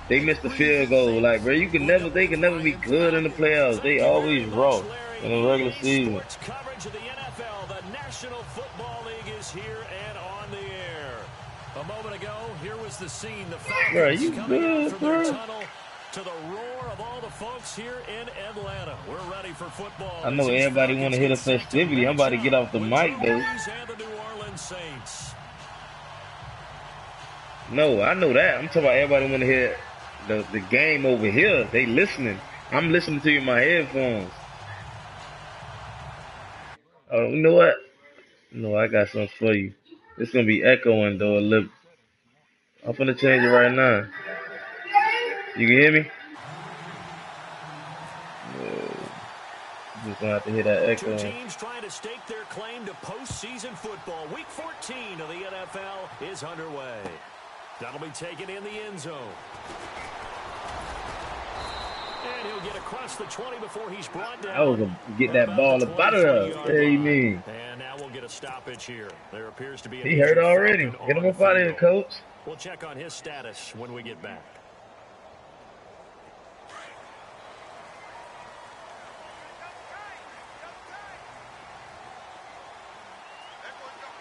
They missed the field goal. Like, bro, they can never be good in the playoffs. They always raw in the regular season. Sports coverage of the NFL, the National Football League is here and on the air. A moment ago, here was the scene. The Falcons coming out from their tunnel to the roar of all the folks here in Atlanta. We're ready for football. I know everybody want to hit a festivity. I'm about to get off the mic, though. No, I know that. I'm talking about everybody want to hear the game over here. They listening. I'm listening to you in my headphones. Oh, you know what? No, I got something for you. It's going to be echoing, though, a little. I'm going to change it right now. You can hear me? Just gonna have to hear that echo. Two teams trying to stake their claim to postseason football. Week 14 of the NFL is underway. That'll be taken in the end zone. And he'll get across the 20 before he's brought down. I was gonna get that ball up out of there. What do you mean? And now we'll get a stoppage here. There appears to be he hurt already. Get him up out of here, coach. We'll check on his status when we get back.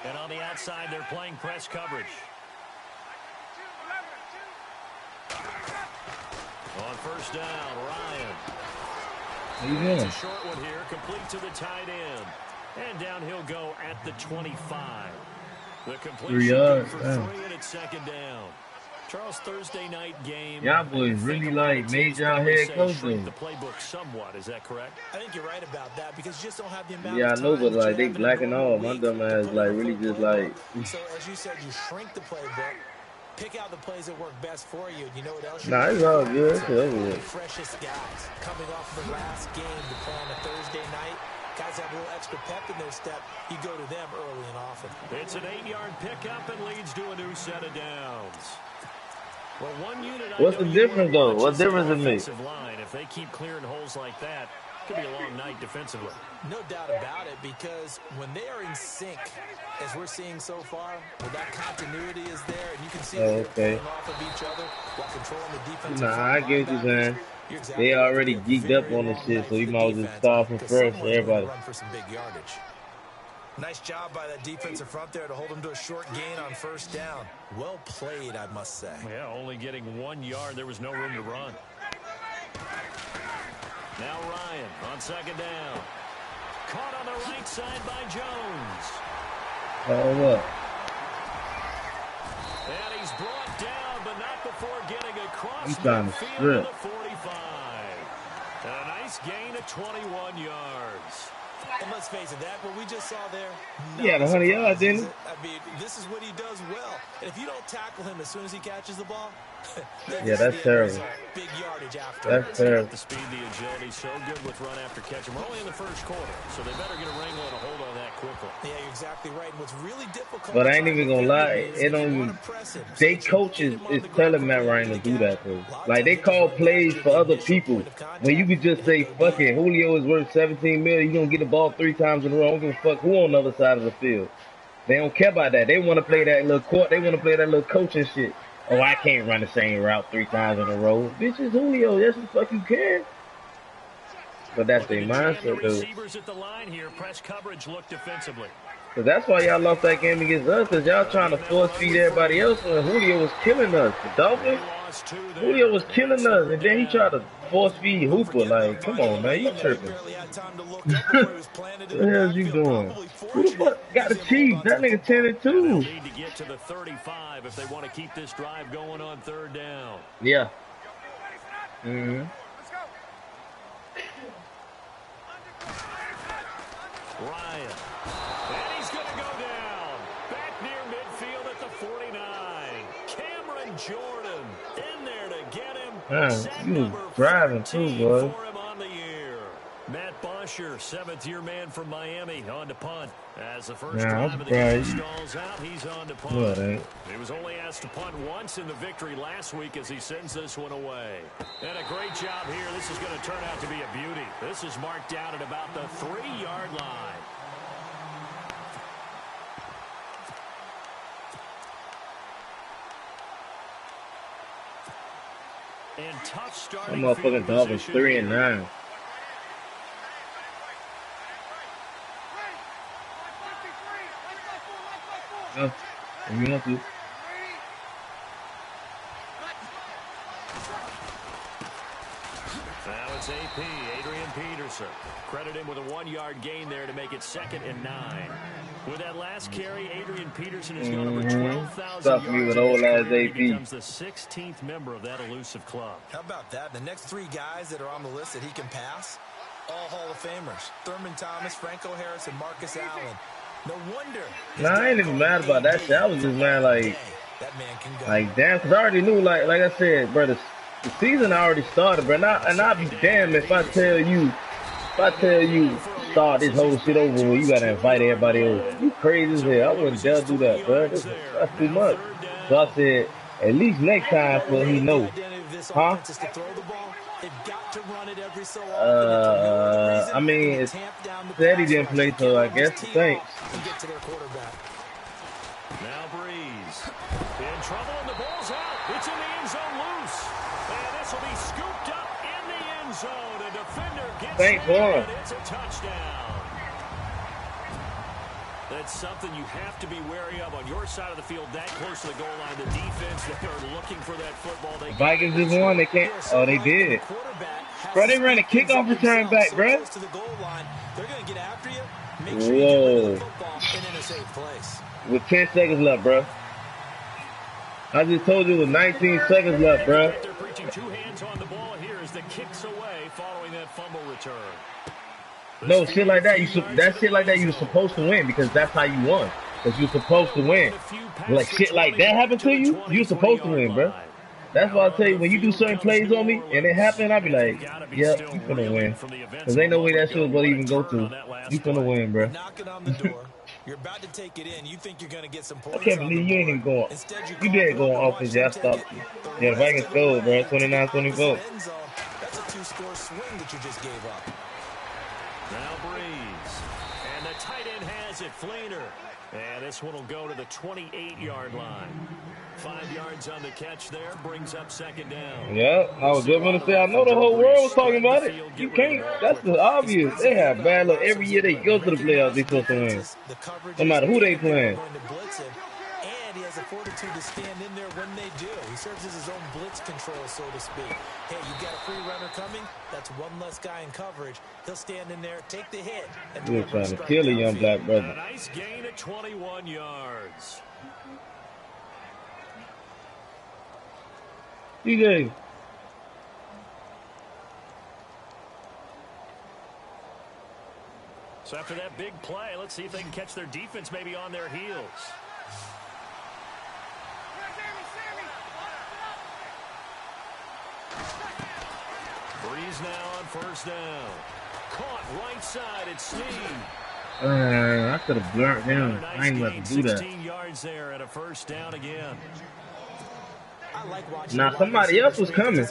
And on the outside, they're playing press coverage. On first down, Ryan. What are you doing? A short one here, complete to the tight end. And down he'll go at the 25. The completion 3 yards. for 3 and it's second down. Charles, Thursday night game. Y'all boys really made y'all head coach though. The playbook somewhat, is that correct? I think you're right about that because you just don't have the amount yeah, of time. I know, but like they black and all. My dumb ass really just like. So as you said, you shrink the playbook, pick out the plays that work best for you. You know what else? Nah, it's all good. It's over with. Freshest guys coming off the last game to play on a Thursday night. Guys have a little extra pep in their step. You go to them early and often. It's an 8-yard pickup and leads to a new set of downs. Well, one unit what's the difference, though? What difference it makes? If they keep clearing holes like that, it could be a long night defensively. No doubt about it, because when they are in sync, as we're seeing so far, where that continuity is there, and you can see they're playing off of each other while controlling the defense. Nah, I get what you're saying. They already geeked up on this shit, so you might as well just start from first for everybody. Run for some big yardage. Nice job by that defensive front there to hold him to a short gain on first down. Well played, I must say. Yeah, only getting 1 yard. There was no room to run. Now Ryan on second down. Caught on the right side by Jones. Oh, what? And he's brought down, but not before getting across the field to the 45. A nice gain of 21 yards. And let's face it, that what we just saw there. He had 100 yards, didn't he? I mean, this is what he does well. And if you don't tackle him as soon as he catches the ball, yeah, that's terrible. Big yardage after. That's terrible. The speed, the agility, so good with run after catch. We're only in the first quarter, so they better get a wrangle and a hold on that quickly. Yeah, you're exactly right. And what's really difficult. But I ain't even gonna lie, it don't even. They coaches is telling Matt Ryan to do that though. Like they call plays for other people. When you could just say, "Fuck it, Julio is worth 17 million. He's gonna get the ball 3 times in a row. I don't give a fuck who on the other side of the field." They don't care about that. They want to play that little court. They want to play that little coaching shit. Oh, I can't run the same route 3 times in a row. Bitch, it's Julio. Yes, the fuck you can. But that's their mindset, though. Receivers at the line here. Press coverage look defensively. So that's why y'all lost that game against us, because y'all trying to force feed everybody else, and Julio was killing us. The Dolphins, Julio was killing us, and then he tried to force feed Hooper. Like, come on, man, you tripping. What the hell is you doing? Who the fuck got the Chiefs? That nigga 10-2. They'll need to get to the 35 if they want to keep this drive going on third down. Yeah. Ryan. And he's going to go down. Back near midfield at the 49. Cameron Jordan in there to get him. Man, you was driving too, boy. For him on the year. Matt Bosher, 7th-year man from Miami, on to punt. As the first drive of the game stalls out, he's on to punt. He was only asked to punt once in the victory last week as he sends this one away. And a great job here. This is going to turn out to be a beauty. This is marked down at about the 3-yard line. And tough That starting motherfucking Dolphins 3-9. Oh, you want to? Now it's AP, Adrian Peterson. Credit him with a 1-yard gain there to make it 2nd and 9. With that last carry, Adrian Peterson has gone over 12,000 Stuff me yards with in old his ass career. He AP. becomes the 16th member of that elusive club. How about that? The next 3 guys that are on the list that he can pass, all Hall of Famers. Thurman Thomas, Franco Harris, and Marcus Allen. No wonder. Nah, I ain't even mad about that shit. I was just mad like damn, cause I already knew, like I said, bro, the season already started, bro. And I'd be damned if I tell you start this whole shit over when you gotta invite everybody over. You crazy as hell. I wouldn't dare do that, bro. That's too much. So I said, at least next time for he know. Huh? I mean, it said he didn't play, so I guess the Saints. Now Breeze in trouble and the ball's out. It's in the end zone loose. And this will be scooped up in the end zone. A defender gets it, and it's a touchdown. That's something you have to be wary of on your side of the field, that close to the goal line. The defense, they are looking for that football. The Vikings just won. They can't. Oh, they did. Bro, they ran a kickoff return back, bro. Whoa. With 10 seconds left, bro. I just told you with 19 seconds left, bro. They're preaching 2 hands on the ball here as the kicks away following that fumble return. No, shit like that. That shit like that, you were supposed to win because that's how you won. Because you're supposed to win. Like shit like that happened to you, you're supposed to win, bro. That's why I tell you, when you do certain plays on me and it happened, I be like, yep, you finna win. Because ain't no way that shit was gonna even go through. You finna win, bro. You're about to take it in. You think you're gonna get some points. I can't believe you ain't even going. You didn't go on offense. Yeah, I stopped you. Yeah, the Vikings scored, bro. 29-24. That's a 2-score swing that you just gave up. Now Breeze. And the tight end has it, Fleener. And this one will go to the 28-yard line. 5 yards on the catch there, brings up 2nd down. Yeah, I was just going to say, I know the whole world was talking about it. You can't. That's the obvious. They have bad luck. Every year they go to the playoffs, they supposed to win. No matter who they playing. And he has the fortitude to stand in there when they do. He serves as his own blitz control, so to speak. Hey, you got a free runner coming? That's one less guy in coverage. He'll stand in there, take the hit. And you're trying to kill a young black brother. A nice gain of 21 yards. DJ. So after that big play, let's see if they can catch their defense maybe on their heels. Breeze now on 1st down. Caught right side, it's Sneed. I could have blurred him. I ain't about to do that. 16 yards there and a 1st down again. Now somebody else was coming.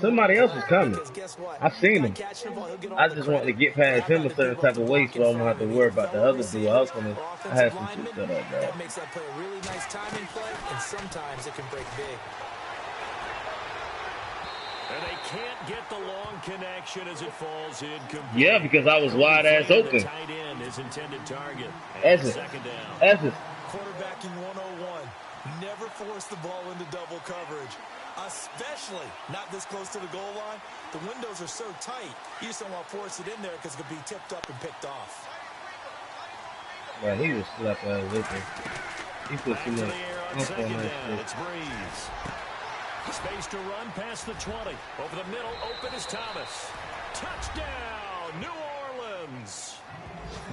Somebody else was coming. I seen him. I just wanted to get past him a certain type of way, so I don't have to worry about the other dude. I had some shit set up, bro. That makes that play a really nice timing play, and sometimes it can break big. And they can't get the long connection as it falls incomplete. Yeah, because I was wide ass open. Tight end is intended target. Essence. 2nd down. Essence. Quarterbacking 101. Never force the ball into double coverage, especially not this close to the goal line. The windows are so tight, you just don't want to force it in there because it could be tipped up and picked off. Man, he was slapped out of it. He put too much on that shit. It's Breeze. Space to run past the 20. Over the middle, open is Thomas. Touchdown, New Orleans.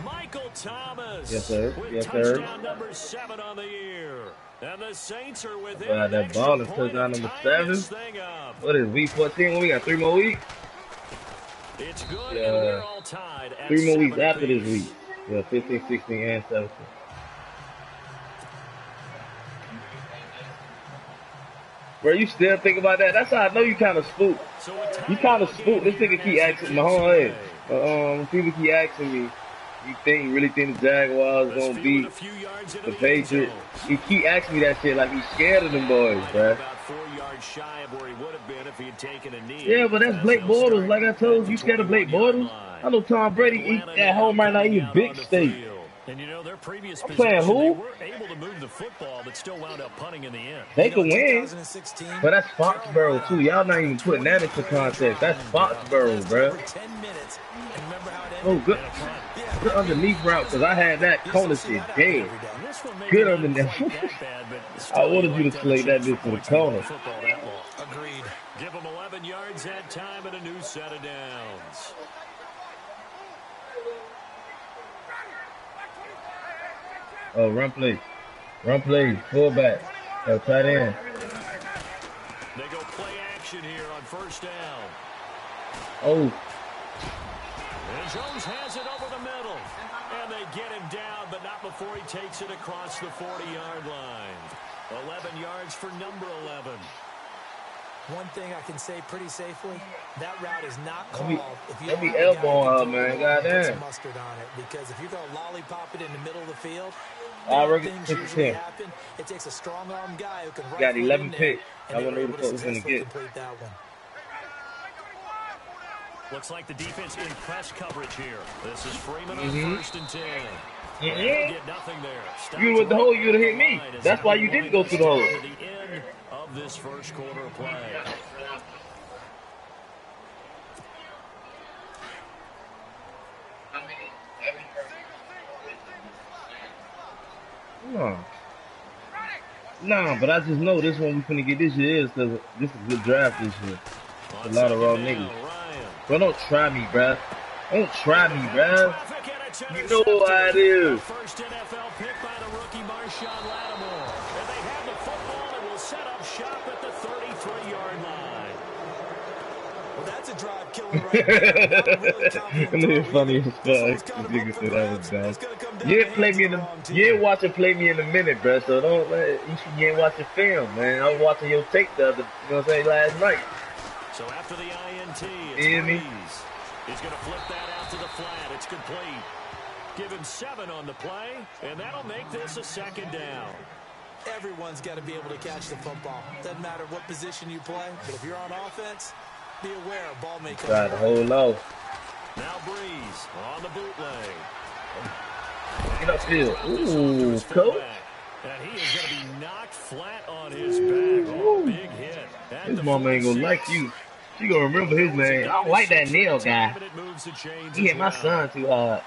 Michael Thomas. Yes, sir. With touchdown number 7 on the year. And the Saints are within that ball is touchdown number 7. What is week 14? We got 3 more weeks. It's good, and we're all tied at 3 more weeks after this week. Yeah, 15, 16, and 17. Bro, you still think about that? That's how I know you kind of spooked. You kind of spooked. This nigga keep asking my whole head. People keep asking me, you really think the Jaguars gonna beat the Patriots? He keep asking me that shit like he's scared of them boys, bro. yards shy of where he would have been if he had taken a knee. Yeah, but that's Blake Bortles. Like I told you, scared of Blake Bortles. I know Tom Brady eat at home right now eating big steak. And you know, their previous I'm playing who? they were able to move the football, but still wound up punting in the end. They can win, but that's Foxborough too. Y'all not even putting that into context. That's Foxborough, bro. Oh, good underneath route, because I had that corner shit dead. Good underneath. I wanted you to select that bitch for the corner. Agreed. Give them 11 yards that time and a new set of downs. Oh, run play. Run play. Fullback. Oh, tight end. They go play action here on first down. Oh. And Jones has it over the middle. And they get him down, but not before he takes it across the 40-yard line. 11 yards for number 11. One thing I can say pretty safely, that route is not called if you don't be elbowing her, man. Goddamn. Mustard on it, because if you're going to lollipop it in the middle of the field, things usually happen. It takes a strong arm guy who can got 11 picks. I wonder who the fuck was going to get. That one. Looks like the defense in press coverage here. This is Freeman on first and 10. Get nothing there. You with the hole, you'd have hit me. That's why you didn't go through the hole. The end of this first quarter of play. No, but I just know this one we finna get this year is because this is a good draft this year. A lot of raw niggas. Bro, don't try me, bruh. Don't try me, bruh. You know what I do. First NFL pick by the rookie Marshawn Lattimore. And they have the football and will set up shop at the 33-yard line. Well, that's a drive killer right there. Really funny as fuck. Nigga said that was dumb. You ain't watching Play Me in a Minute, bruh. So don't you ain't watching film, man. I was watching your tape the other, last night. So after the INT, it's Breeze. He's going to flip that out to the flat. It's complete. Give him 7 on the play, and that'll make this a second down. Everyone's got to be able to catch the football. Doesn't matter what position you play, but if you're on offense, be aware a ball may come. Got to hold low. Now Breeze on the bootleg. Get upfield. Ooh, coach. And he is going to be knocked flat on his back. Oh, big hit. This mama ain't going to like you. She gonna remember his name. I don't like that Neil guy. He hit my son too hard.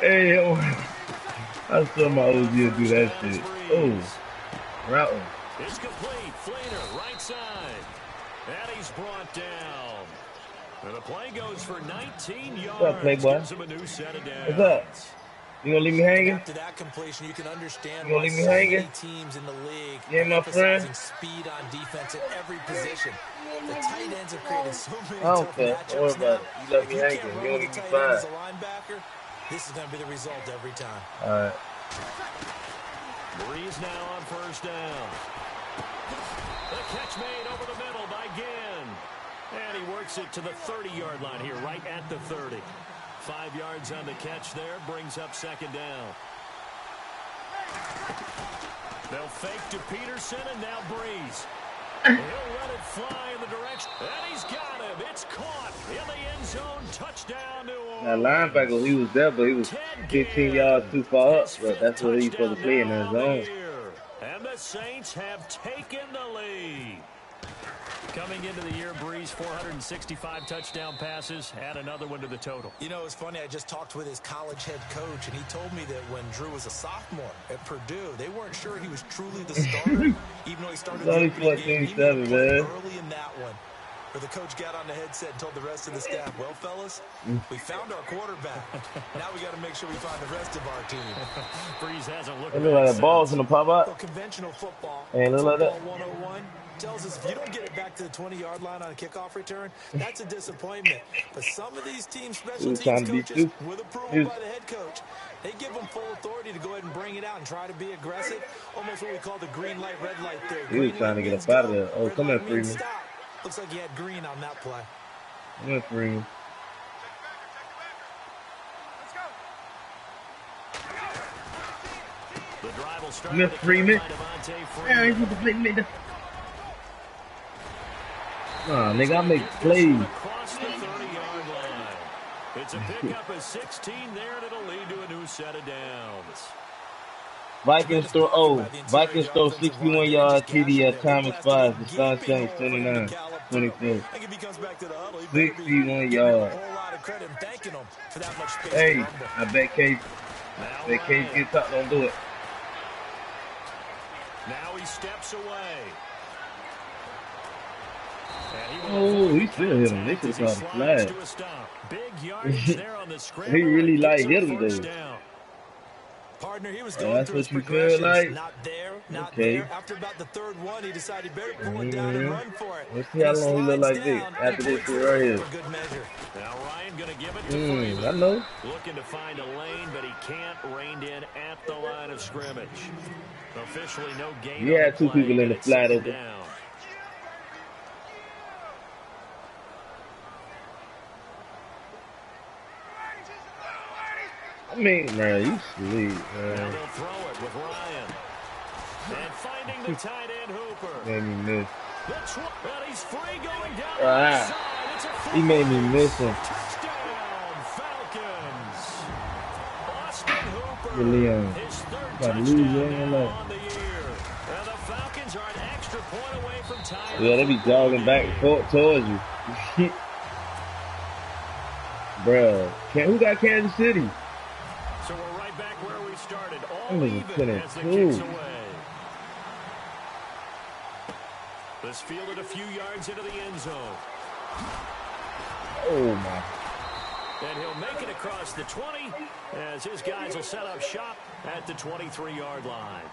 Hey, I saw my OG do that shit. Oh, routing. It's complete. Flater, right side. And he's brought down. And the play goes for 19 yards. What's up, Playboy? What's up? You gonna leave me hanging? After that completion, you can understand you gonna leave me hanging? Teams in the league my friend. Speed on defense at every position. The tight ends have created so many tough matchups. Don't worry about it. You let me hanging. You don't leave me fine. As a linebacker, this is gonna be the result every time. All right. Breeze now on first down. The catch made over the middle by Ginn. And he works it to the 30-yard line here, right at the 30. 5 yards on the catch there, brings up second down. They'll fake to Peterson, and now Breeze. He'll let it fly in the direction, and he's got him. It's caught in the end zone. Touchdown, New Orleans. That linebacker, he was there, but he was 15 yards too far up. But that's what he's supposed to play in that zone. And the Saints have taken the lead. Coming into the year, Breeze, 465 touchdown passes, add another one to the total. You know, it's funny, I just talked with his college head coach, and he told me that when Drew was a sophomore at Purdue, they weren't sure he was truly the starter, even though he started only 14-7, man. Early in that one. Where the coach got on the headset and told the rest of the staff, well, fellas, we found our quarterback. Now we got to make sure we find the rest of our team. Breeze hasn't looked at like the balls in the pop up. Well, conventional football, hey, look like that. 101 tells us if you don't get it back to the 20-yard line on a kickoff return, that's a disappointment. But some of these teams, special teams coaches, with approval by the head coach, they give them full authority to go ahead and bring it out and try to be aggressive. Almost what we call the green light, red light theory. He was trying to get us out of there. Oh, come here, Freeman. Looks like he had green on that play. Come here, Freeman. The drive will start. Come here, Freeman. Yeah, he's going to play me. Nah, nigga, I make plays. Across the 30-yard line. It's a pickup of 16 there, and it'll lead to a new set of downs. Vikings throw 61 yard TD at time expires. Deshaun Shanks 29, 24. 61 yards. Hey, I bet Case gets up, don't do it. Now he steps away. Oh, he still hit him. They should have called a flag. He really like hit him though. Partner, he was Oh, going that's through what his you progressions. feel like? Not there, not Okay. there. After about the third one, he decided he better pull it down and run for it. Let's see how long he look like this after this shit right here. Good measure. Now Ryan gonna give it to Freeman. I know. Looking to find a lane, but he can't rein in at the line of scrimmage. Officially no gain. He had two people in the flat open. I mean, man, you sleep, man. Now they'll throw it with Ryan. And finding the tight end Hooper. Made me miss. But he's free going down. He made me miss him. Touchdown, Falcons. Austin Hooper. Leon. His third About to touchdown lose your now life. on the year. And the Falcons are an extra point away from tying. Yeah, they be jogging back and forth towards you. Bruh. Who got Kansas City? So we're right back where we started. All I'm even as the kicks away. This fielded a few yards into the end zone. Oh my. And he'll make it across the 20 as his guys will set up shop at the 23-yard line.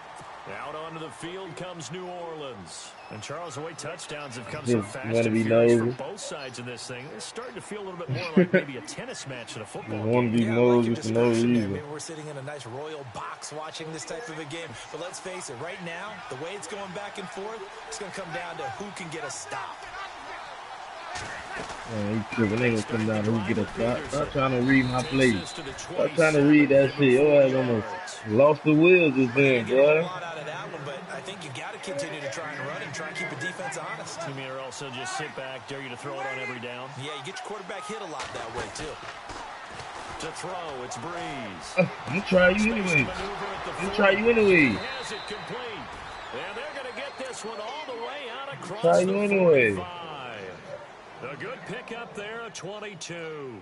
Out onto the field comes New Orleans. And Charles, the way touchdowns have come so fast and furious for both sides of this thing, it's starting to feel a little bit more like maybe a tennis match than a football game. Want to be Moses for no reason. Maybe we're sitting in a nice royal box watching this type of a game. But let's face it, right now, the way it's going back and forth, it's going to come down to who can get a stop. Man, he tripping. They gonna come down and get a stop. Stop trying to read my plays. Stop trying to read that shit. Your ass almost lost the wheels just then, boy. I think you got to continue to try and run and try and keep the defense honest. You mean, or also just sit back, dare you to throw it on every down? Yeah, you get your quarterback hit a lot that way, too. To throw, it's Breeze. I'm gonna try you anyway. I'm gonna try you anyway. Has it complete. And they're going to get this one all the way out across Try you anyway. 45. A good pickup there, a 22.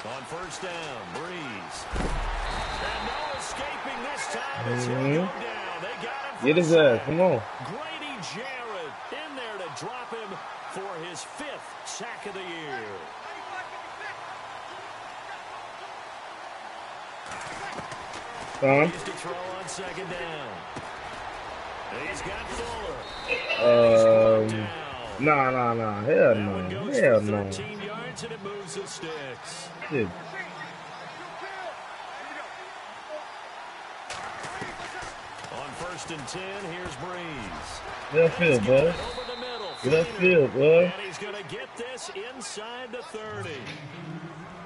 On first down, Breeze. And no escaping this time as he'll go down. They got him. Get his ass, come on. Grady Jarrett in there to drop him for his 5th sack of the year. He's to throw on second down. He's got Fuller. Nah. Hell no. Hell no. 13 yards and it moves the sticks. Shit. On first and 10, here's Breeze. Get upfield, boy. Get upfield, boy. And he's going to get this inside the 30.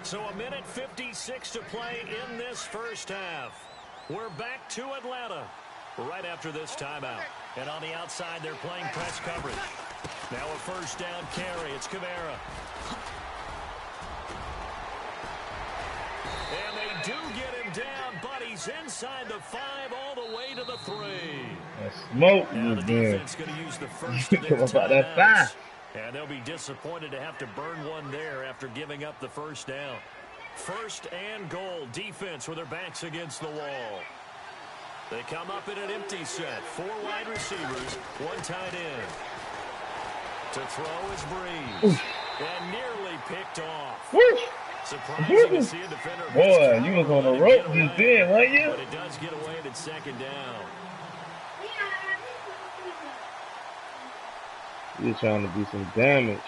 So a minute 56 to play in this first half. We're back to Atlanta right after this timeout. And on the outside, they're playing press coverage. Now a first down carry. It's Kamara. And they do get him down, but he's inside the 5 all the way to the 3. Smoke Now the man. defense going to use the first of their about that timeouts. And they'll be disappointed to have to burn one there after giving up the first down. First and goal, defense with their backs against the wall. They come up in an empty set. 4 wide receivers, 1 tight end. To throw is Breeze. And nearly picked off. Surprising to see a defender. Boy, you was on the rope just then, weren't you? But it does get away at second down. You're trying to do some damage.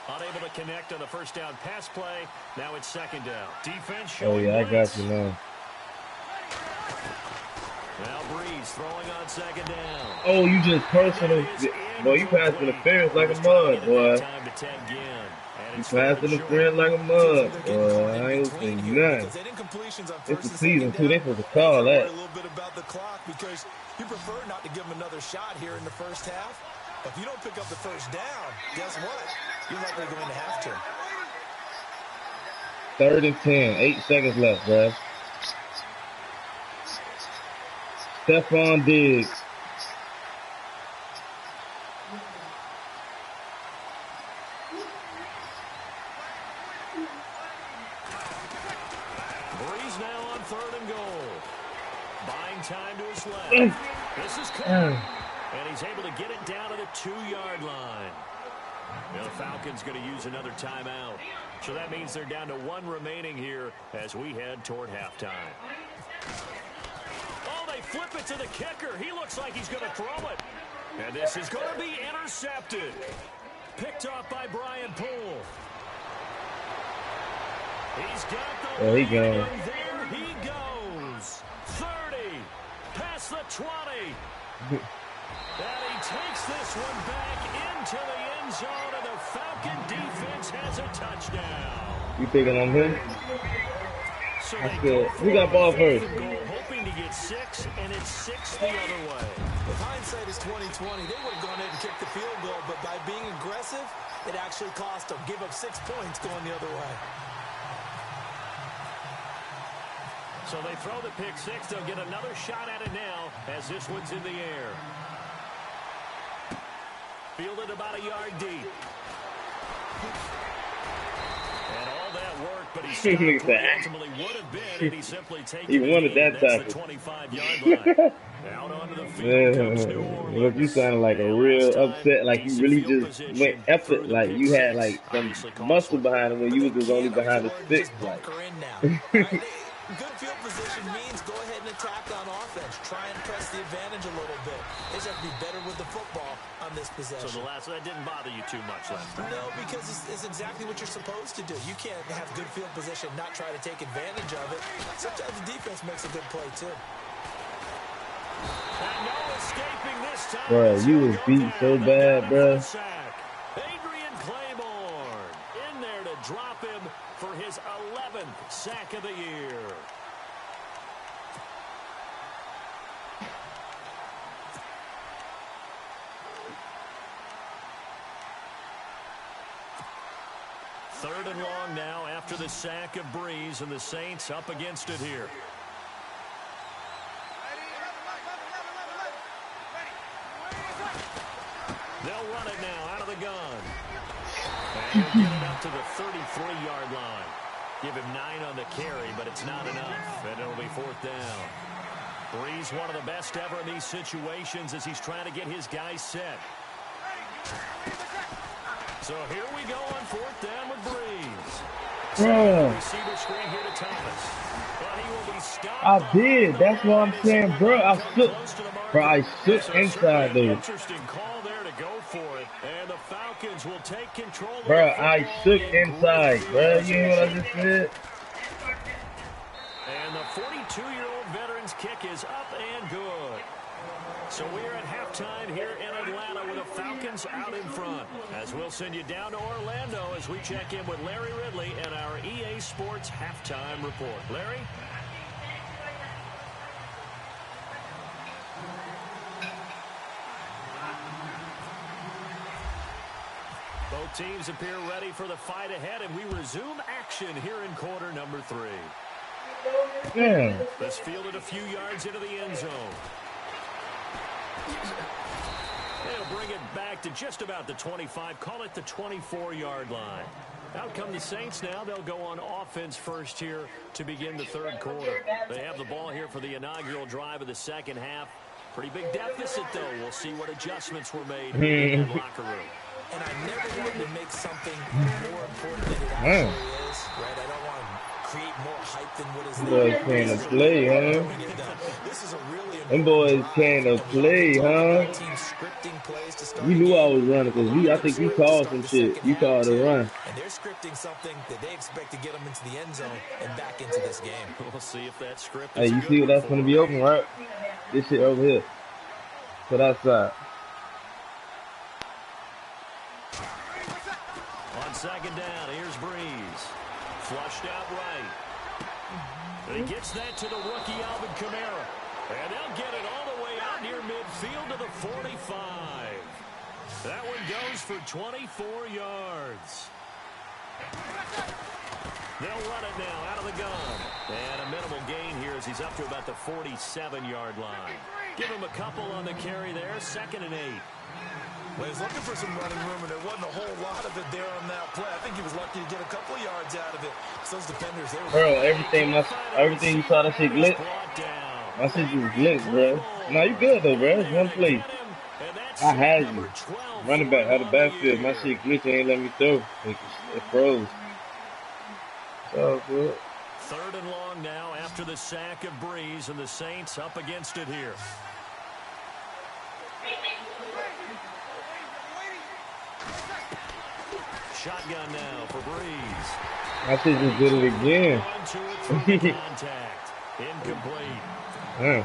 Unable to connect on the first down pass play. Now it's second down. Defense Oh showing yeah, I blitz. got you now. Now Breeze throwing on second down. Oh, you just personal. Boy, you passed interference like a mud, boy. You passed interference like a mud, boy. I ain't gain here none. because they didn't completions on It's first the and season second too. They down. supposed to call Worry that. a little bit about the clock because you prefer not to give them another shot here in the first half. But if you don't pick up the first down, guess what? You're likely going to have to. 3rd and 10. 8 seconds left, bro. Stephon Diggs. Breeze now on 3rd and goal. Buying time to his left. This is caught. And he's able to get it down to the 2-yard line. The Falcons going to use another timeout. So that means they're down to 1 remaining here as we head toward halftime. Oh, they flip it to the kicker. He looks like he's going to throw it. And this is going to be intercepted. Picked off by Brian Poole. He's got the lead, and there he goes. 30, past the 20. And he takes this one back into the end zone, and the Falcon defense has a touchdown. You thinking I'm him? So That's good. Who got ball first? Goal, hoping to get 6, and it's 6 the other way. If hindsight is 20/20, they would have gone ahead and kicked the field goal, but by being aggressive, it actually cost them. Give up 6 points going the other way. So they throw the pick 6. They'll get another shot at it now as this one's in the air. Fielded about a yard deep. And all that work, but he stopped what ultimately would have been, and he simply takes He wanted that That's the 25-yard line. Out onto the field comes New Orleans. Look, you sounded like a real upset, like you really just went effort, like you had like some muscle behind it when you was just only behind the stick. Like. Good field position means go ahead and attack on offense. Try and press the advantage a little bit. They just have to be better with the football on this possession. So that didn't bother you too much last time? No, because it's exactly what you're supposed to do. You can't have good field position, not try to take advantage of it. Sometimes the defense makes a good play, too. And no escaping this time. Bro, you was beat so bad, bro. Adrian Claiborne in there to drop him for his 11th sack of the year. Third and long now after the sack of Breeze, and the Saints up against it here. They'll run it now out of the gun. And he'll get it up to the 33-yard line. Give him 9 on the carry, but it's not enough, and it'll be 4th down. Breeze, one of the best ever in these situations as he's trying to get his guys set. So here we go on 4th down with Breeze. Receiver screen here to Thomas. But he will be stopped. I did. That's what I'm saying, bro. I shook inside, dude. Interesting call there to go for it. And the Falcons will take control of Bro, the I shook inside, bro. You hear what I just said? And the 42-year-old veteran's kick is up and good. So we're at halftime here in Atlanta with the Falcons out in front. As we'll send you down to Orlando as we check in with Larry Ridley and our EA Sports halftime report. Larry? Both teams appear ready for the fight ahead, and we resume action here in quarter number 3. Yeah. This fielded a few yards into the end zone. They'll bring it back to just about the 25, call it the 24-yard line. Out come the Saints now. They'll go on offense first here to begin the 3rd quarter. They have the ball here for the inaugural drive of the 2nd half. Pretty big deficit, though. We'll see what adjustments were made in the locker room. And I never want to make something more important than it actually is, right? I don't want to create more hype than what is there. Boys came to play, huh? This is a really Them boys came to play, huh? You knew I was running because I think you called some shit. You called a run. And they're scripting something that they expect to get them into the end zone and back into this game. We'll see if that script Hey, you see what that's going to be open, right? This shit over here. To that side. On 2nd down, here's Breeze. Flushed out right. And he gets that to the rookie, Alvin Kamara. And they'll get it all the way out near midfield to the 45. That one goes for 24 yards. They'll run it now out of the gun. And a minimal gain here as he's up to about the 47-yard line. Give him a couple on the carry there. 2nd and 8. Well, he's looking for some running room, and there wasn't a whole lot of it there on that play. I think he was lucky to get a couple yards out of it. Those defenders, they were... Bro, everything you saw, that shit glitch. My shit just glitched, bro. Nah, you good, though, bro. It's one play. I had you. Running back, had a backfield. My shit glitched, ain't let me throw. It froze. So good. 3rd and long now after the sack of Breeze, and the Saints up against it here. Shotgun now for Breeze. I should just did it again. Contact. Incomplete. No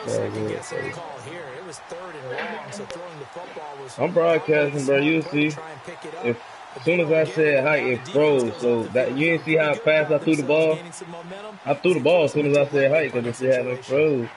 second guessing call here. It was 3rd and long, so throwing the football was... I'm broadcasting, bro. You'll see. As soon as I said height, it froze. So that you didn't see how fast I threw the ball. I threw the ball as soon as I said height because it shit hadn't froze.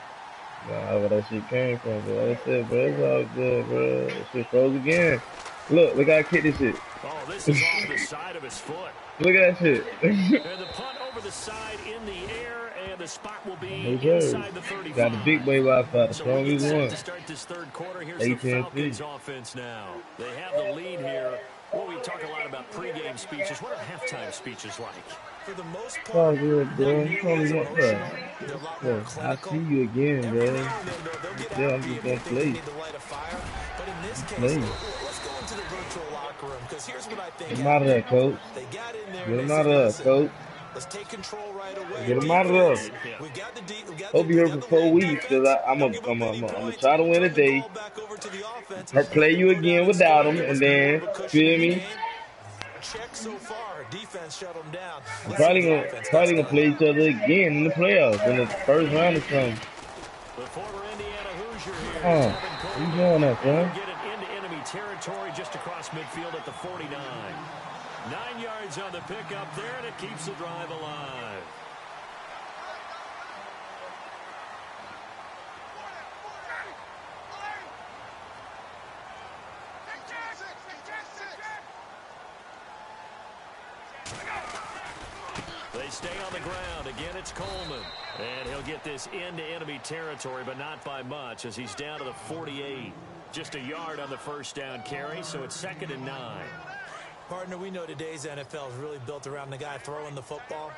Nah, where that shit came from, bro. Like I said, bro, it's all good, bro. That shit froze again. Look how I kicked this shit. Oh, this is off the side of his foot. Look at that shit. And the punt over the side in the air, and the spot will be inside the 35. Got the big boy Wi-Fi, the strongest one. To start this 3rd quarter, here's the Falcons offense now. They have the lead here. Well, we talk a lot about pregame speeches. What are halftime speeches like? For the most part, oh, good, bro. You only want, bro. I see you again, bro. Yeah, I'm just gonna play. But in this case, let's go into the virtual locker room, because here's what I think. Get him out of there, coach. They got in there. Get him out of there, coach. Let's take control right away. Get him out of there. He'll be here for 4 weeks because I'm gonna try to win a day. I'll play you again without him, and then feel me. Check so far. Defense shut him down. I'm probably gonna play each other again in the playoffs in the first round or something. The former Indiana Hoosier here. Oh, what you doing that, son? Get it into enemy territory just across midfield at the 49. 9 yards on the pickup there, and it keeps the drive alive. They stay on the ground. Again, it's Coleman. And he'll get this into enemy territory, but not by much as he's down to the 48. Just a yard on the first down carry, so it's 2nd and 9. Partner, we know today's NFL is really built around the guy throwing the football.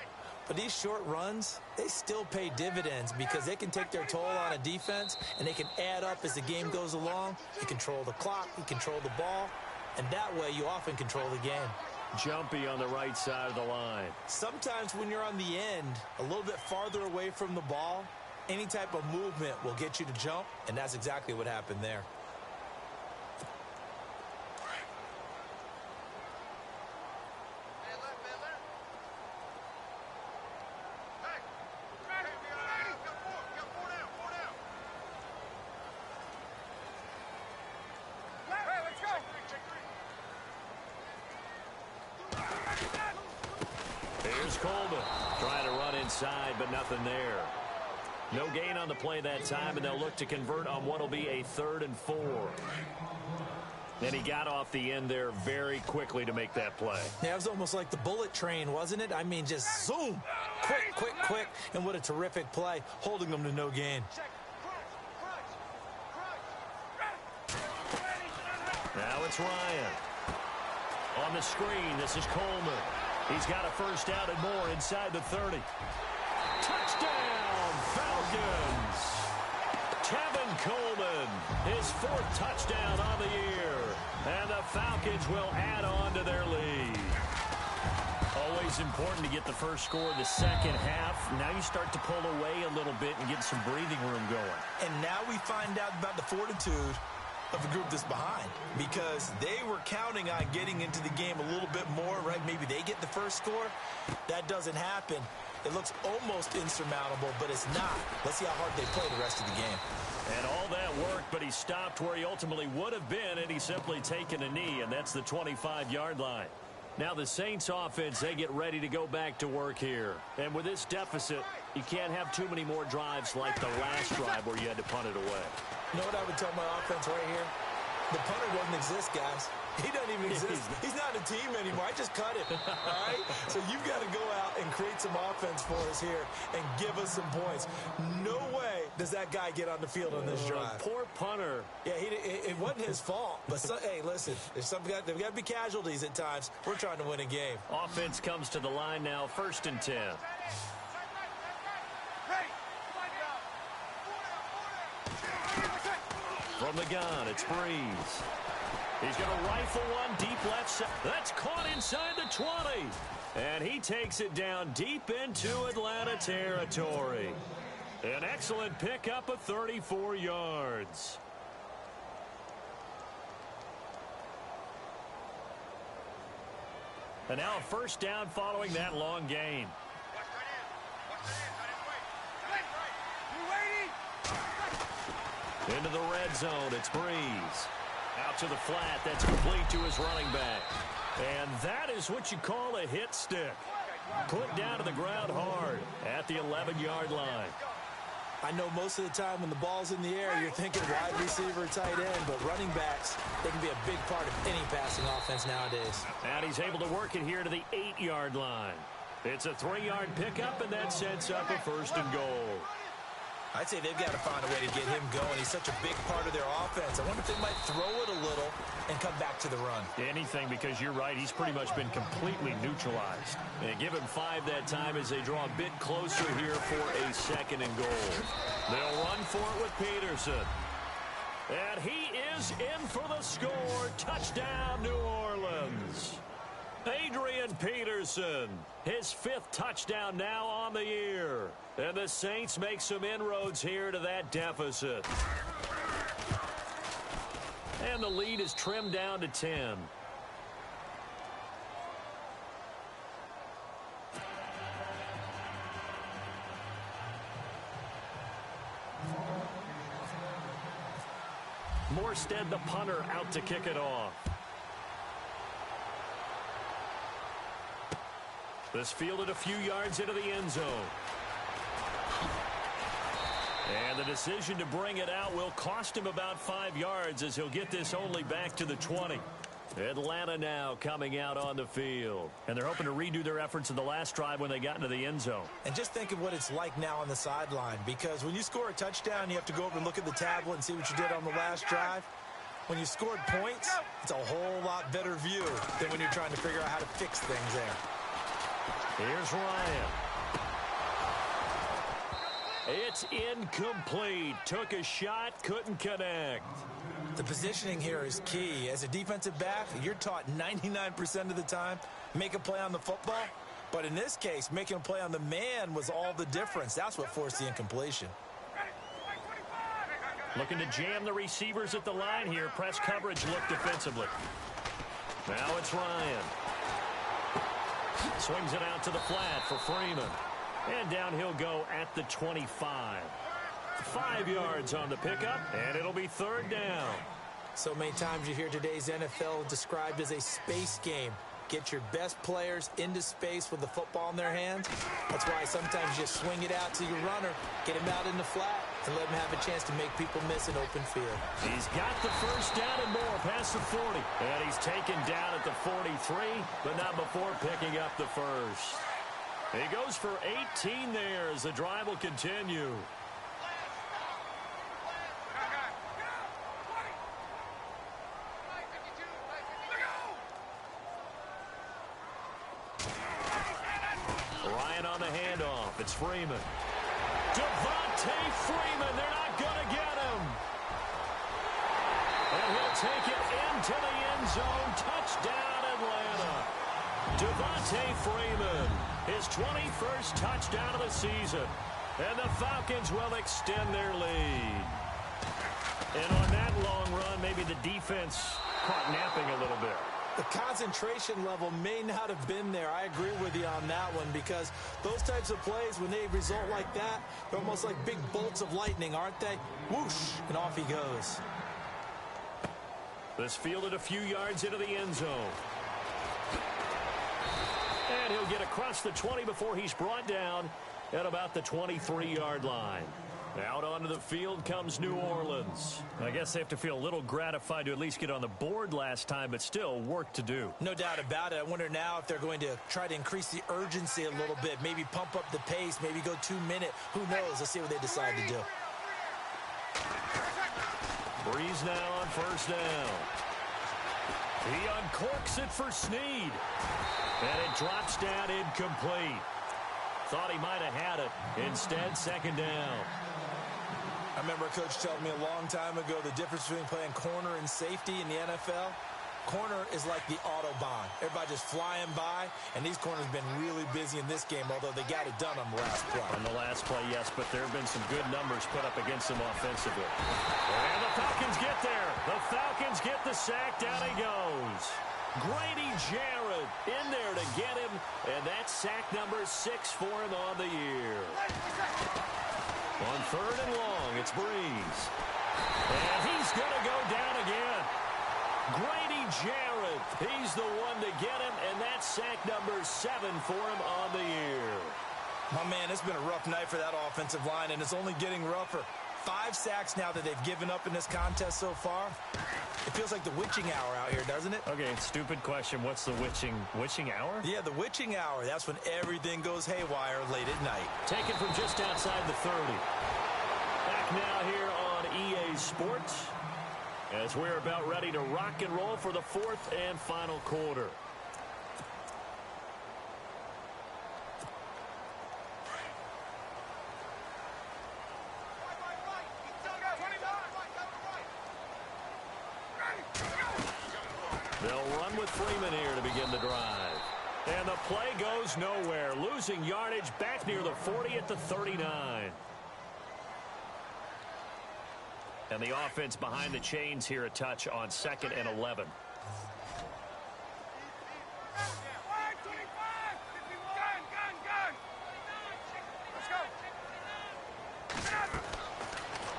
But these short runs, they still pay dividends because they can take their toll on a defense, and they can add up as the game goes along. You control the clock, you control the ball, and that way you often control the game. Jumpy on the right side of the line. Sometimes when you're on the end, a little bit farther away from the ball, any type of movement will get you to jump, and that's exactly what happened there. But nothing there. No gain on the play that time, and they'll look to convert on what will be a 3rd and 4. And he got off the end there very quickly to make that play. Yeah, it was almost like the bullet train, wasn't it? I mean, just zoom. Quick. And what a terrific play, holding them to no gain. Now it's Ryan. On the screen, this is Coleman. He's got a first down and more inside the 30. Touchdown, Falcons! Tevin Coleman, his 4th touchdown on the year. And the Falcons will add on to their lead. Always important to get the first score of the second half. Now you start to pull away a little bit and get some breathing room going. And now we find out about the fortitude of the group that's behind, because they were counting on getting into the game a little bit more, right? Maybe they get the first score. That doesn't happen. It looks almost insurmountable, but it's not. Let's see how hard they play the rest of the game. And all that work, but he stopped where he ultimately would have been, and he's simply taken a knee, and that's the 25-yard line. Now the Saints offense, they get ready to go back to work here. And with this deficit, you can't have too many more drives like the last drive where you had to punt it away. You know what I would tell my offense right here? The punter doesn't exist, guys. He doesn't even exist. He's not a team anymore. I just cut him, all right? So you've got to go out and create some offense for us here and give us some points. No way does that guy get on the field on this drive. Poor punter. Yeah, it wasn't his fault. But, hey, listen, there's got to be casualties at times. We're trying to win a game. Offense comes to the line now, 1st and 10. From the gun, it's Breeze. He's going to rifle one deep left side. That's caught inside the 20. And he takes it down deep into Atlanta territory. An excellent pickup of 34 yards. And now a 1st down following that long gain. Into the red zone, it's Breeze. Out to the flat, that's complete to his running back. And that is what you call a hit stick. Put down to the ground hard at the 11-yard line. I know most of the time when the ball's in the air, you're thinking wide receiver, tight end, but running backs, they can be a big part of any passing offense nowadays. And he's able to work it here to the 8-yard line. It's a 3-yard pickup, and that sets up a 1st and goal. I'd say they've got to find a way to get him going. He's such a big part of their offense. I wonder if they might throw it a little and come back to the run. Anything, because you're right, he's pretty much been completely neutralized. And give him 5 that time as they draw a bit closer here for a 2nd and goal. They'll run for it with Peterson. And he is in for the score. Touchdown, New Orleans. Adrian Peterson, his 5th touchdown now on the year. And the Saints make some inroads here to that deficit. And the lead is trimmed down to 10. Morstead, the punter, out to kick it off. This fielded a few yards into the end zone. And the decision to bring it out will cost him about 5 yards as he'll get this only back to the 20. Atlanta now coming out on the field. And they're hoping to redo their efforts in the last drive when they got into the end zone. And just think of what it's like now on the sideline, because when you score a touchdown, you have to go over and look at the tablet and see what you did on the last drive. When you scored points, it's a whole lot better view than when you're trying to figure out how to fix things there. Here's Ryan. It's incomplete. Took a shot, couldn't connect. The positioning here is key. As a defensive back, you're taught 99% of the time, make a play on the football. But in this case, making a play on the man was all the difference. That's what forced the incompletion. Looking to jam the receivers at the line here. Press coverage look defensively. Now it's Ryan. Swings it out to the flat for Freeman. And down he'll go at the 25. 5 yards on the pickup, and it'll be 3rd down. So many times you hear today's NFL described as a space game. Get your best players into space with the football in their hands. That's why sometimes you swing it out to your runner, get him out in the flat, and let him have a chance to make people miss an open field. He's got the 1st down and more past the 40. And he's taken down at the 43, but not before picking up the 1st. He goes for 18 there as the drive will continue. Ryan on the handoff. It's Freeman. Devontae Freeman. They're not going to get him. And he'll take it into the end zone. Touchdown, Atlanta. Devontae Freeman. His 21st touchdown of the season. And the Falcons will extend their lead. And on that long run, maybe the defense caught napping a little bit. The concentration level may not have been there. I agree with you on that one, because those types of plays, when they result like that, they're almost like big bolts of lightning, aren't they? Whoosh, and off he goes. This fielded a few yards into the end zone. And he'll get across the 20 before he's brought down at about the 23-yard line. Out onto the field comes New Orleans. I guess they have to feel a little gratified to at least get on the board last time, but still work to do. No doubt about it. I wonder now if they're going to try to increase the urgency a little bit, maybe pump up the pace, maybe go 2 minute. Who knows? Let's see what they decide to do. Breeze now on first down. He uncorks it for Snead. And it drops down incomplete. Thought he might have had it. Instead, second down. I remember a coach telling me a long time ago the difference between playing corner and safety in the NFL. Corner is like the Autobahn. Everybody just flying by, and these corners have been really busy in this game, although they got it done on the last play. On the last play, yes, but there have been some good numbers put up against them offensively. And the Falcons get there. The Falcons get the sack. Down he goes. Grady Jarrett in there to get him, and that's sack number 6 for him on the year. On third and long, it's Breeze. And he's going to go down again. Grady Jarrett, he's the one to get him, and that's sack number 7 for him on the year. My man, it's been a rough night for that offensive line, and it's only getting rougher. 5 sacks now that they've given up in this contest so far. It feels like the witching hour out here, doesn't it? Okay, stupid question. What's the witching hour? Yeah, the witching hour. That's when everything goes haywire late at night. Taken from just outside the 30. Back now here on EA Sports as we're about ready to rock and roll for the 4th and final quarter. They'll run with Freeman here to begin the drive. And the play goes nowhere. Losing yardage back near the 40 at the 39. And the offense behind the chains here a touch on 2nd and 11.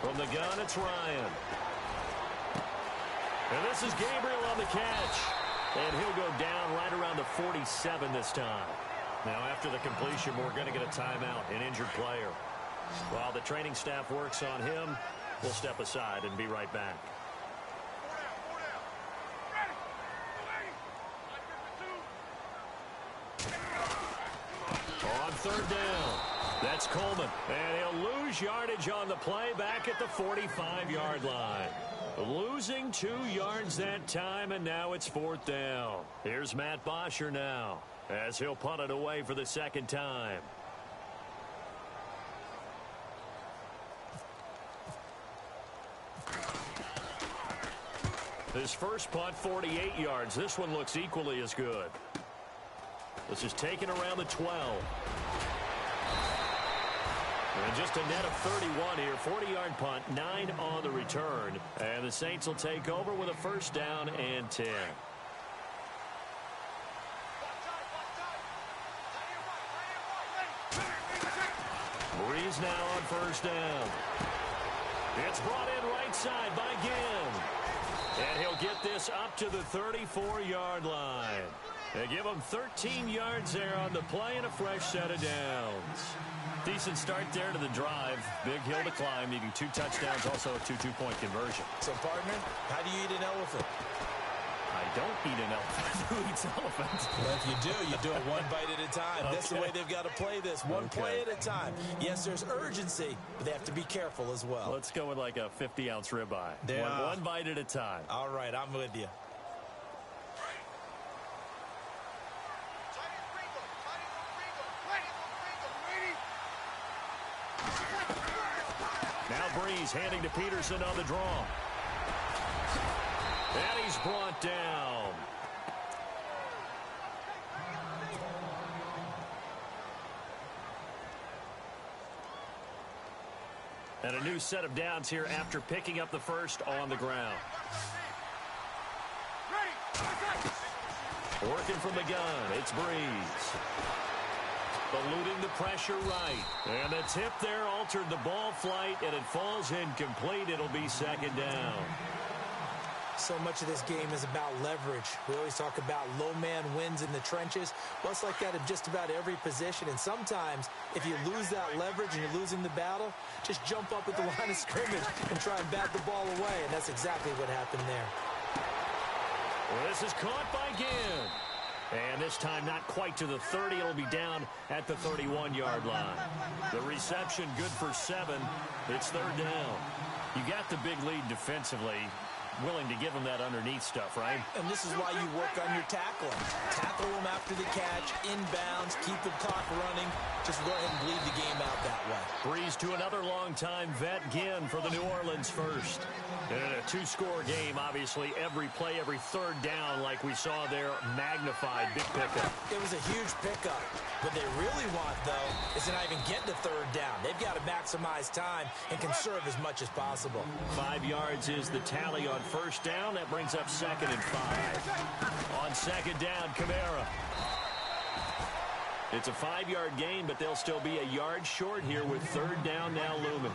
From the gun, it's Ryan. And this is Gabriel on the catch. And he'll go down right around the 47 this time. Now, after the completion, we're going to get a timeout, an injured player. While the training staff works on him, we'll step aside and be right back. On third down, that's Coleman. And he'll lose yardage on the play back at the 45-yard line. Losing 2 yards that time, and now it's 4th down. Here's Matt Bosher now as he'll punt it away for the 2nd time. His first punt, 48 yards. This one looks equally as good. This is taken around the 12. And just a net of 31 here. 40-yard punt, 9 on the return. And the Saints will take over with a 1st down and 10. Breeze now on 1st down. It's brought in right side by Ginn. And he'll get this up to the 34-yard line. They give him 13 yards there on the play and a fresh set of downs. Decent start there to the drive. Big hill to climb, needing 2 touchdowns, also a 2 two-point conversion. So, partner, how do you eat an elephant? I don't eat an elephant. Who eats elephants? Well, if you do it one bite at a time. Okay. That's the way they've got to play this. One play at a time. Yes, there's urgency, but they have to be careful as well. Let's go with like a 50-ounce ribeye. One bite at a time. All right, I'm with you. Now Breeze handing to Peterson on the draw. And he's brought down. And a new set of downs here after picking up the first on the ground. Working from the gun, it's Breeze. Eluding the pressure right. And the tip there altered the ball flight, and it falls incomplete. It'll be 2nd down. So much of this game is about leverage. We always talk about low man wins in the trenches. Well, it's like that in just about every position. And sometimes, if you lose that leverage and you're losing the battle, just jump up at the line of scrimmage and try and bat the ball away. And that's exactly what happened there. Well, this is caught by Ginn. And this time not quite to the 30. It'll be down at the 31-yard line. The reception good for 7. It's third down. You got the big lead defensively. Willing to give them that underneath stuff, right? And this is why you work on your tackling. Tackle them after the catch, inbounds, keep the clock running. Just go ahead and bleed the game out that way. Breeze to another long-time vet, Ginn, for the New Orleans first. And a two-score game, obviously, every play, every third down, like we saw there, magnified, big pickup. It was a huge pickup. What they really want, though, is to not even get to third down. They've got to maximize time and conserve as much as possible. 5 yards is the tally on first down. That brings up 2nd and 5. On second down, Kamara. It's a 5-yard gain, but they'll still be a yard short here with third down now looming.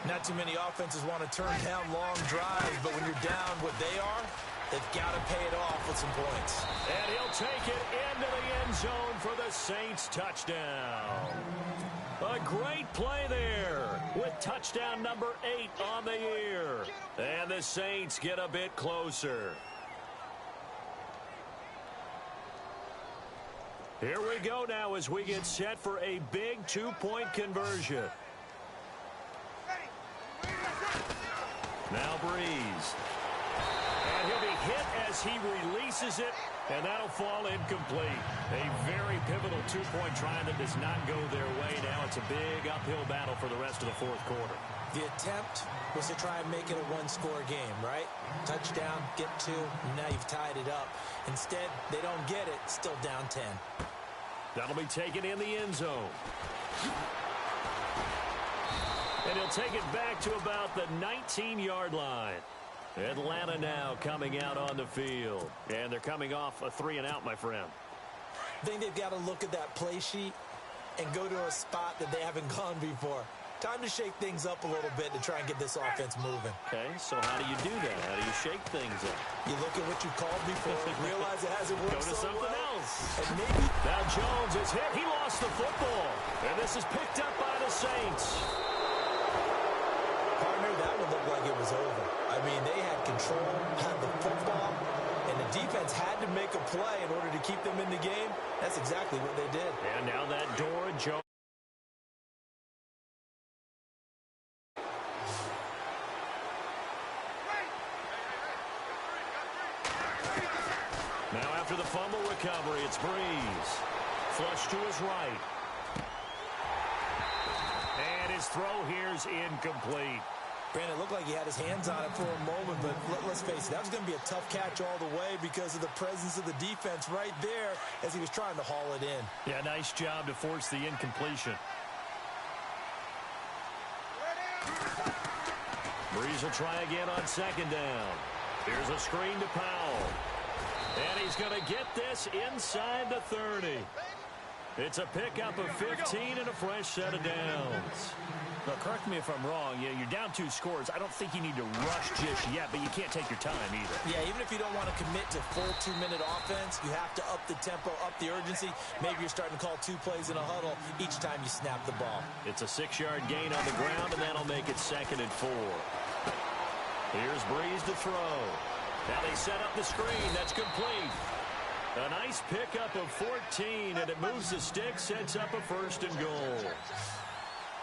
Not too many offenses want to turn down long drives, but when you're down what they are, they've got to pay it off with some points. And he'll take it into the end zone for the Saints touchdown. A great play there with touchdown number 8 on the year. And the Saints get a bit closer. Here we go now as we get set for a big 2-point conversion. Now Breeze. And he'll be hit as he releases it, and that'll fall incomplete. A very pivotal 2-point try that does not go their way. Now it's a big uphill battle for the rest of the fourth quarter. The attempt was to try and make it a one-score game, right? Touchdown, get 2, and now you've tied it up. Instead, they don't get it, still down 10. That'll be taken in the end zone. And he'll take it back to about the 19-yard line. Atlanta now coming out on the field. And they're coming off a 3-and-out, my friend. I think they've got to look at that play sheet and go to a spot that they haven't gone before. Time to shake things up a little bit to try and get this offense moving. Okay, so how do you do that? How do you shake things up? You look at what you called before, realize it hasn't worked. Go to so something well. else. And maybe Now Jones is hit. He lost the football. And this is picked up by the Saints. Partner, that one looked like it was over. I mean, they had control, had the football, and the defense had to make a play in order to keep them in the game. That's exactly what they did. And now that door, Jones. Now after the fumble recovery, it's Breeze. Flush to his right. And his throw here's incomplete. Brandon, it looked like he had his hands on it for a moment, but let's face it, that was going to be a tough catch all the way because of the presence of the defense right there as he was trying to haul it in. Yeah, nice job to force the incompletion. Breeze will try again on second down. Here's a screen to Powell. And he's going to get this inside the 30. It's a pickup of 15 and a fresh set of downs. Now, correct me if I'm wrong. Yeah, you're down 2 scores. I don't think you need to rush just yet, but you can't take your time either. Yeah, even if you don't want to commit to full 2-minute offense, you have to up the tempo, up the urgency. Maybe you're starting to call 2 plays in a huddle each time you snap the ball. It's a 6-yard gain on the ground, and that'll make it 2nd and 4. Here's Breeze to throw. Now they set up the screen. That's complete. A nice pickup of 14, and it moves the stick, sets up a 1st and goal.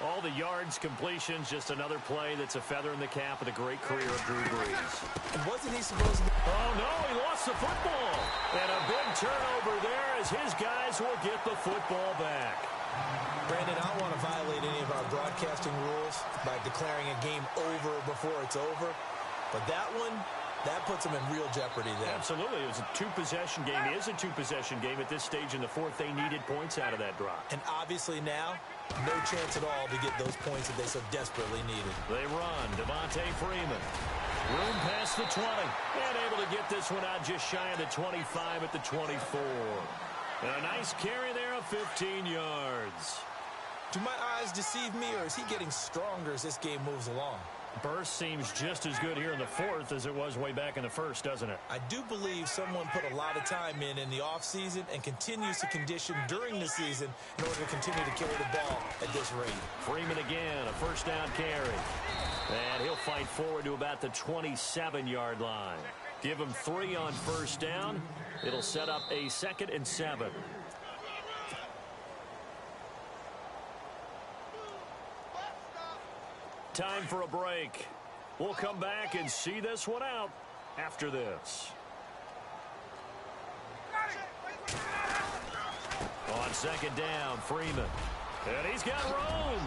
All the yards, completions, just another play that's a feather in the cap of the great career of Drew Brees. And wasn't he supposed to... Oh, no, he lost the football. And a big turnover there as his guys will get the football back. Brandon, I don't want to violate any of our broadcasting rules by declaring a game over before it's over. But that one... that puts them in real jeopardy there. Absolutely. It was a 2-possession game. It is a 2-possession game at this stage in the 4th. They needed points out of that drop. And obviously now, no chance at all to get those points that they so desperately needed. They run. Devontae Freeman. Room past the 20. And able to get this one out just shy of the 25 at the 24. And a nice carry there of 15 yards. Do my eyes deceive me, or is he getting stronger as this game moves along? Burst seems just as good here in the fourth as it was way back in the first, doesn't it? I do believe someone put a lot of time in the offseason and continues to condition during the season in order to continue to carry the ball at this rate. Freeman again, a first down carry. And he'll fight forward to about the 27-yard line. Give him 3 on first down. It'll set up a 2nd and 7. Time for a break. We'll come back and see this one out after this. On 2nd down, Freeman. And he's got room.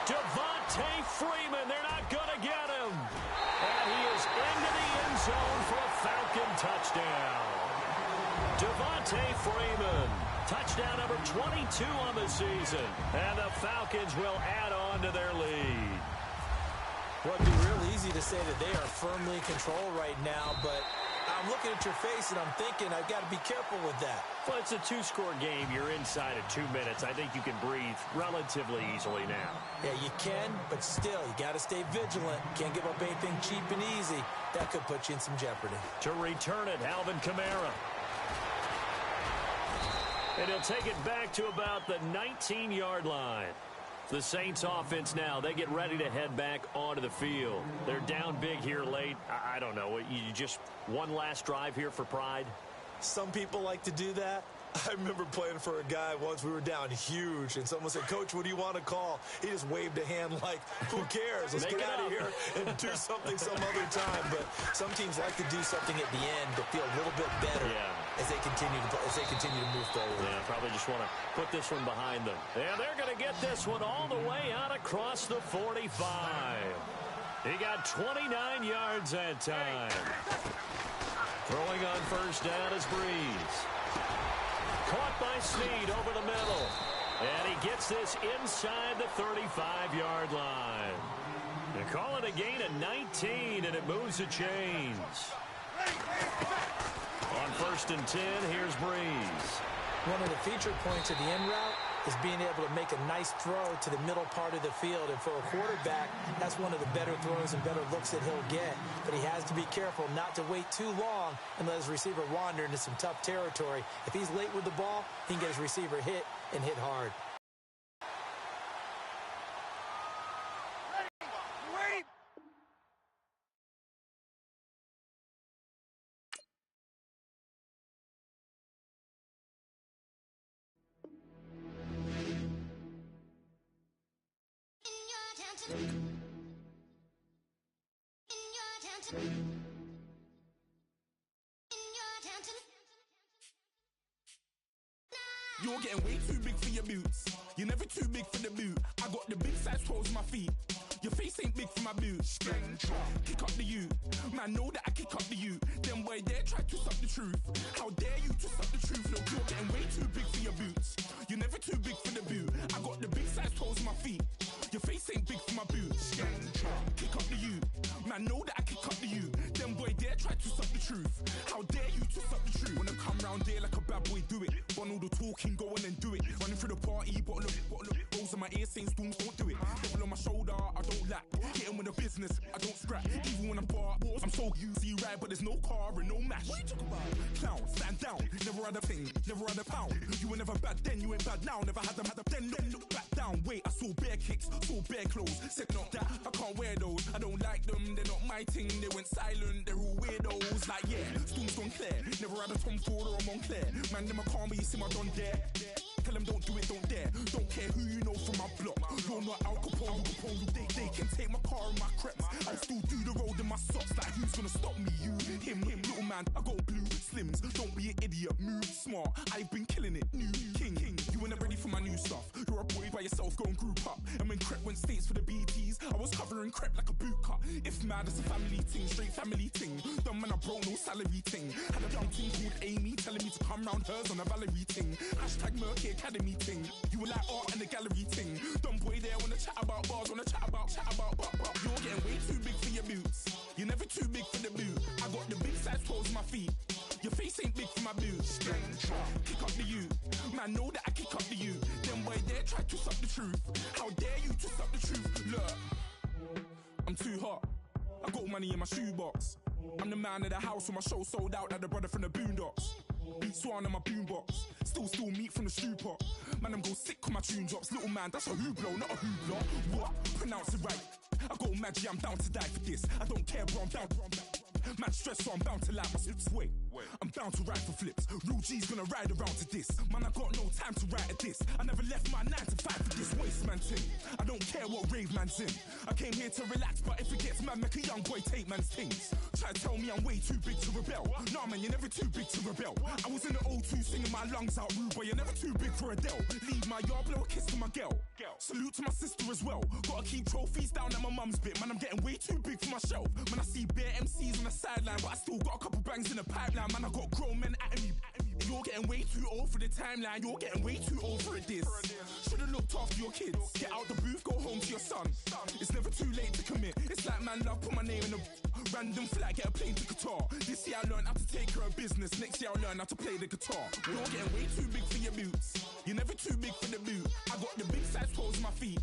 Devontae Freeman, they're not going to get him. And he is into the end zone for a Falcon touchdown. Devontae Freeman, touchdown number 22 on the season. And the Falcons will add on to their lead. Well, it'd be real easy to say that they are firmly in control right now, but I'm looking at your face and I'm thinking I've got to be careful with that. Well, it's a 2-score game. You're inside of 2 minutes. I think you can breathe relatively easily now. Yeah, you can, but still, you got to stay vigilant. Can't give up anything cheap and easy. That could put you in some jeopardy. To return it, Alvin Kamara. And he'll take it back to about the 19-yard line. The Saints offense now, they get ready to head back onto the field. They're down big here late. I don't know. You just one last drive here for pride? Some people like to do that. I remember playing for a guy once. We were down huge, and someone said, "Coach, what do you want to call?" He just waved a hand like, who cares? Let's get out of here and do something some other time. But some teams like to do something at the end to feel a little bit better as they continue to move forward. Yeah, probably just want to put this one behind them. And they're going to get this one all the way out across the 45. He got 29 yards that time. Throwing on first down is Breeze. Caught by Snead over the middle. And he gets this inside the 35-yard line. They call it a gain of 19, and it moves the chains. On 1st and 10, here's Breeze. One of the feature points of the end route is being able to make a nice throw to the middle part of the field. And for a quarterback, that's one of the better throws and better looks that he'll get. But he has to be careful not to wait too long and let his receiver wander into some tough territory. If he's late with the ball, he can get his receiver hit and hit hard. You're getting way too big for your boots. You're never too big for the boot. I got the big size toes on my feet. Your face ain't big for my boots. Kick up the you. Man, know that I kick up the you. Them boy there try to suck the truth. How dare you to suck the truth? Look, you're getting way too big for your boots. You're never too big for the boot. I got the big size toes on my feet. Your face ain't big for my boots. Kick up the you. Man, know that I kick up the you. Them boy there try to suck the truth. How dare you to suck the truth? Wanna come round there like a bad boy, do it. Want all the talking, go on and do it. Running through the party, bottle up. Rolls in my ear saying storms, don't do it. Devil on my shoulder, I don't lack. Hitting with the business, I don't scrap. Even when I'm bar, I'm so easy ride, but there's no car and no mash. What you talk about? Clown, stand down. Never had a thing, never had a pound. You were never bad then, you ain't bad now. Never had them, then look back down. Wait, I saw bare kicks, saw bare clothes. Said not that, I can't wear those. I don't like them, they're not my thing. They went silent, they're all weirdos. Like yeah, storms gone clear. Never had a Tom Ford or a Montclair. Man, them a calm, but you see my don there. Tell them don't do it, don't dare. Don't care who you know from my block. You're not Al Capone. They can take my car and my creps. I'll still do the road in my socks. Like who's gonna stop me? You, him, little man. I got blue slims. Don't be an idiot. Move smart. I've been killing it. New king. You ain't ready for my new stuff. You're a boy by yourself. Go and group up. And when Crep went states for the BTs, I was covering Crep like a boot cut. If mad, it's a family thing. Straight family thing. Dumb man, I broke no salary thing. Had a young thing called Amy telling me to come round hers on a Valerie thing. Hashtag Murky Academy thing. You were like art and the gallery thing. Dumb boy there wanna chat about bars, wanna chat about. You're getting way too big for your boots. You're never too big for the boot. I got the big size toes on my feet. Your face ain't big for my boots. Kick up the you. Man, know that I kick up the you. Them boy there try to suck the truth? How dare you to suck the truth? Look, I'm too hot. I got money in my shoebox. I'm the man of the house when my show sold out like the brother from the Boondocks. Beat Swan in my boombox. Still meat from the stew pot. Man, I'm go sick when my tune drops. Little man, that's a hooplo, not a hoopla. What? Pronounce it right. I got Maggie, I'm down to die for this. I don't care, bro, I'm down. Man stressed, so I'm bound to lie my slips. Wait, I'm bound to ride for flips. Real G's gonna ride around to this. Man, I got no time to write at this. I never left my 9 to 5 for this waste man thing. I don't care what rave man's in. I came here to relax, but if it gets mad, make a young boy take man's things. Try to tell me I'm way too big to rebel. Nah, man, you're never too big to rebel. I was in the O2 singing my lungs out, rude boy, you're never too big for Adele. Leave my yard, blow a kiss to my girl. Salute to my sister as well. Gotta keep trophies down at my mum's bit. Man, I'm getting way too big for my shelf. Man, I see bare MCs on the sideline, but I still got a couple bangs in the pipeline. Man, I got grown men at me. You're getting way too old for the timeline. You're getting way too old for a diss. Should've looked after your kids. Get out the booth, go home to your son. It's never too late to commit. It's like man love, put my name in a random flat, get a plane to Qatar. This year I learned how to take care of business. Next year I'll learn how to play the guitar. You're getting way too big for your boots. You're never too big for the boot. I got the big size toes on my feet.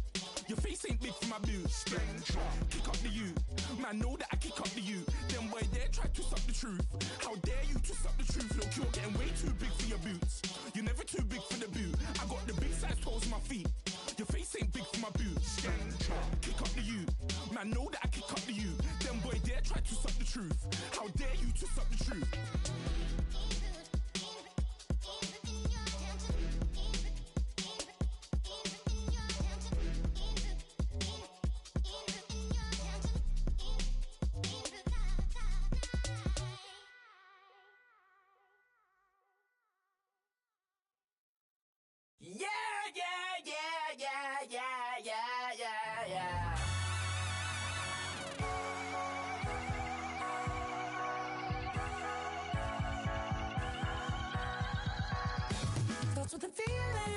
Your face ain't big for my boots. Kick up the you. Man, know that I kick up the you. Them boy there try to suck the truth. How dare you to suck the truth? Look, you're getting way too big for your boots. You're never too big for the boot. I got the big size toes on my feet. Your face ain't big for my boots. Kick up the you. Man, know that I kick up the you. Them boy there try to suck the truth. How dare you to suck the truth? Yeah. Starts with a feeling.